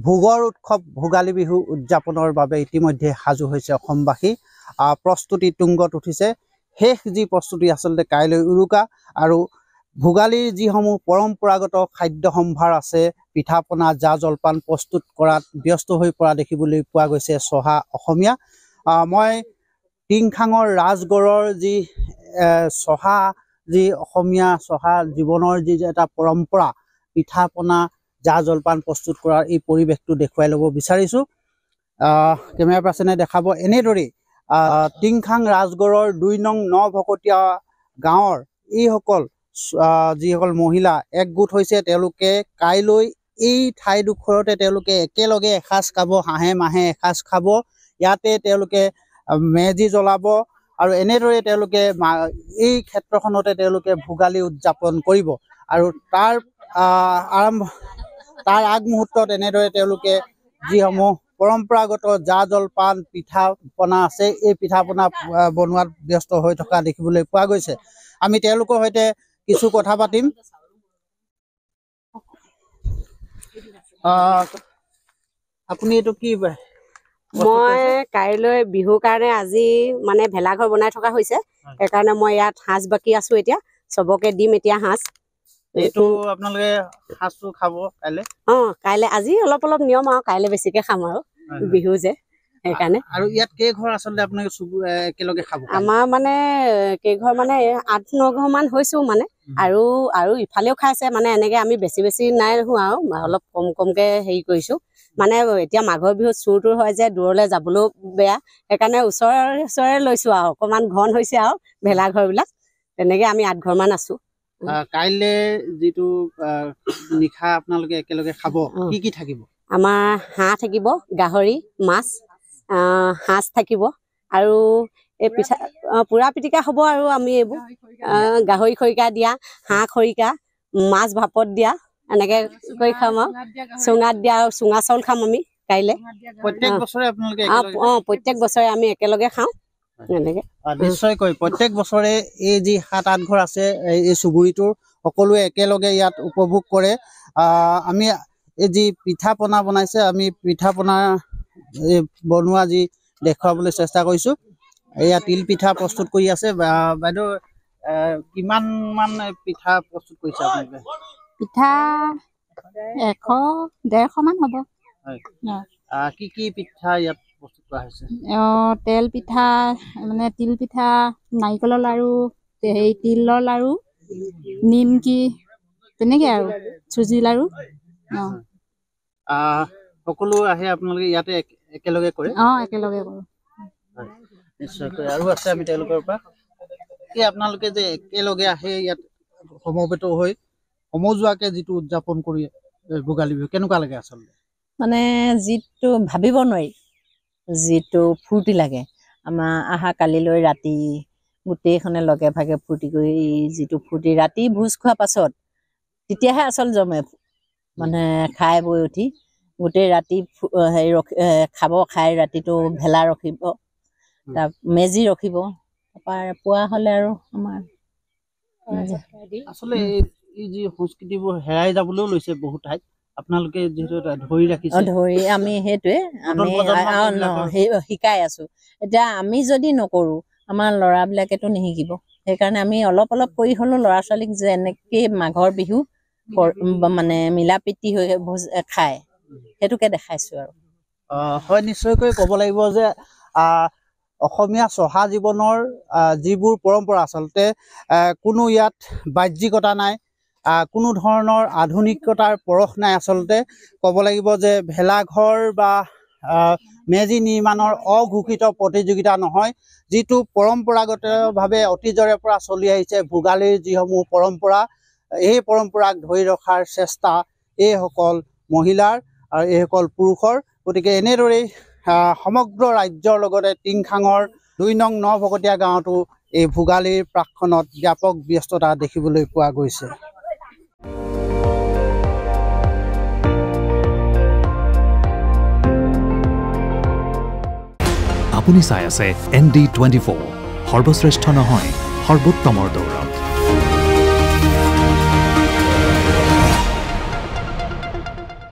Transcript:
ভোগৰ উৎসৱ ভোগালী বিহু উদযাপনৰ বাবে ইতিমধ্যে সাজু হৈছে অসমবাসী। প্ৰস্তুতি তুংগত উঠিছে। শেষ যি প্ৰস্তুতি আচলতে কাইলৈ উৰুকা আৰু ভোগালীৰ যিসমূহ পৰম্পৰাগত খাদ্য সম্ভাৰ আছে, পিঠা পনা জা জলপান প্ৰস্তুত কৰাত ব্যস্ত হৈ পৰা দেখিবলৈ পোৱা গৈছে চহা অসমীয়া। মই টিংখাঙৰ ৰাজগড়ৰ যি চহা, যি অসমীয়া চহা জীৱনৰ যি এটা পৰম্পৰা, পিঠা পনা জা জলপান প্ৰস্তুত কৰাৰ এই পৰিৱেশটো দেখুৱাই ল'ব বিচাৰিছোঁ। কেমেৰা পাৰ্চনে দেখাব এনেদৰেই টিংখাং ৰাজগড়ৰ ২ নং নভকতীয়া গাঁৱৰ এইসকল যিসকল মহিলা একগোট হৈছে। তেওঁলোকে কাইলৈ এই ঠাইডোখৰতে তেওঁলোকে একেলগে এসাঁজ খাব, হাঁহে মাহে এসাঁজ খাব। ইয়াতে তেওঁলোকে মেজি জ্বলাব আৰু এনেদৰে তেওঁলোকে এই ক্ষেত্ৰখনতে তেওঁলোকে ভোগালী উদযাপন কৰিব আৰু তাৰ আগমুহূৰ্তত এনেদৰে তেওঁলোকে যিসমূহ পৰম্পৰাগত জা জলপান পিঠা পনা আছে, এই পিঠা পনা বনোৱাত ব্যস্ত হৈ থকা দেখিবলৈ পোৱা গৈছে। আমি তেওঁলোকৰ সৈতে কিছু কথা পাতিম। আপুনি এইটো কি? মই কাইলৈ বিহুৰ কাৰণে আজি মানে ভেলাঘৰ বনাই থকা হৈছে। সেইকাৰণে মই ইয়াত সাঁজ বাকি আছো। এতিয়া চবকে দিম এতিয়া সাঁজ। এইটো আপোনালোকে সাঁজটো খাব কাইলৈ? কাইলৈ আজি অলপ অলপ নিয়ম আৰু কাইলৈ বেছিকে খাম আৰু বিহু যে সেইকাৰণে। আৰু ইয়াত কেইঘৰ আচলতে আপোনালোকে একেলগে খাব? আমাৰ মানে কেইঘৰ মানে ৮-৯ ঘৰ মান হৈছো মানে, আৰু ইফালেও খাইছে মানে। এনেকে আমি বেছি বেছি নাই হোৱা আৰু অলপ কম কমকে হেৰি কৰিছো। মানে এতিয়া মাঘৰ বিহুত চুৰ হয় যে দূৰলৈ যাবলৈও বেয়া, সেইকাৰণে ওচৰে লৈছো আৰু অকণমান ঘন হৈছে আৰু ভেলাঘৰ বিলাক। তেনেকে আমি ৮ ঘৰ মান আছো। কাইলৈ যিটো নিশা আপোনালোকে একেলগে খাব, কি কি থাকিব? আমাৰ হাঁহ থাকিব, গাহৰি, মাছ, সাঁজ থাকিব আৰু এই পিঠা পুৰা পিটিকা হ'ব। আৰু আমি এইবোৰ গাহৰি খৰিকা দিয়া, হাঁহ খৰিকা, মাছ ভাপত দিয়া, এনেকে কৰি খাম আৰু চুঙাত দিয়া আৰু চুঙা চাউল খাম আমি কাইলৈ। প্ৰত্যেক বছৰে আপোনালোকে প্ৰত্যেক বছৰে আমি একেলগে খাওঁ এনেকে। নিশ্চয়কৈ প্ৰত্যেক বছৰে এই যি ৭-৮ ঘৰ আছে এই চুবুৰীটোৰ সকলোৱে একেলগে ইয়াত উপভোগ কৰে। আমি এই যি পিঠা পনা বনাইছে, আমি পিঠা পনা বনোৱা যি দেখুৱাবলৈ চেষ্টা কৰিছোঁ। এয়া তিল পিঠা প্ৰস্তুত কৰি আছে। বাইদেউ, কিমান মান পিঠা প্ৰস্তুত কৰিছে আপোনালোকে? পিঠা ১০০-১৫০ মান হ'ব। কি কি পিঠা ইয়াত প্ৰস্তুত কৰা হৈছে? তেল পিঠা, মানে তিল পিঠা, নাৰিকলৰ লাড়ু, তিলৰ লাড়ু, নিমকি, তেনেকৈ আৰু চুজি লাড়ু। সকলো আহে আপোনালোকে ইয়াতে একেলগে কৰে? একেলগে কৰোঁ। নিশ্চয়কৈ। আৰু আছে আমি তেওঁলোকৰ পৰা এই আপোনালোকে যে একেলগে আহে ইয়াত সমবেত হৈ সমজুৱাকে যিটো উদযাপন কৰি ভোগালী বিহু, কেনেকুৱা লাগে আচলতে? মানে যিটো ভাবিব নোৱাৰি, যিটো ফূৰ্তি লাগে। আমাৰ আহা কালিলৈ ৰাতি গোটেইখনে লগে ভাগে ফূৰ্তি কৰি, যিটো ফূৰ্তি ৰাতি ভোজ খোৱাৰ পাছত তেতিয়াহে আচল জমে। মানে খাই বৈ উঠি গোটেই ৰাতি হেৰি খাব, খাই ৰাতিটো ভেলা ৰখিব, তাৰ মেজি ৰখিব। তাৰপৰা পুৱা হ'লে আৰু আমাৰ আচলতে এই যি সংস্কৃতিবোৰ হেৰাই যাবলৈও লৈছে বহুত ঠাইত, আপোনালোকে যিহেতু ধৰি ৰাখিছে। ধৰি আমি সেইটোৱে আমি শিকাই আছো। এতিয়া আমি যদি নকৰোঁ, আমাৰ ল'ৰাবিলাকেতো নিশিকিব। সেইকাৰণে আমি অলপ অলপ কৰি হ'লেও ল'ৰা ছোৱালীক যে এনেকৈ মাঘৰ বিহু মানে মিলা প্ৰীতি হৈ খায়, সেইটোকে দেখাইছোঁ আৰু। হয়, নিশ্চয়কৈ ক'ব লাগিব যে অসমীয়া চহা জীৱনৰ যিবোৰ পৰম্পৰা, আচলতে কোনো ইয়াত বাহ্যিকতা নাই, কোনো ধৰণৰ আধুনিকতাৰ পৰশ নাই। আচলতে ক'ব লাগিব যে ভেলাঘৰ বা মেজি নিৰ্মাণৰ অঘোষিত প্ৰতিযোগিতা নহয়, যিটো পৰম্পৰাগতভাৱে অতীজৰে পৰা চলি আহিছে ভোগালীৰ যিসমূহ পৰম্পৰা, এই পৰম্পৰাক ধৰি ৰখাৰ চেষ্টা এইসকল মহিলাৰ আৰু এইসকল পুৰুষৰ। গতিকে এনেদৰেই সমগ্ৰ ৰাজ্যৰ লগতে টিংখাঙৰ ২ নং নভকতীয়া গাঁৱতো এই ভোগালীৰ প্ৰাকখনত ব্যাপক ব্যস্ততা দেখিবলৈ পোৱা গৈছে। আপুনি চাই আছে ND24, সৰ্বশ্ৰেষ্ঠ নহয় সৰ্বোত্তমৰ দৌৰ।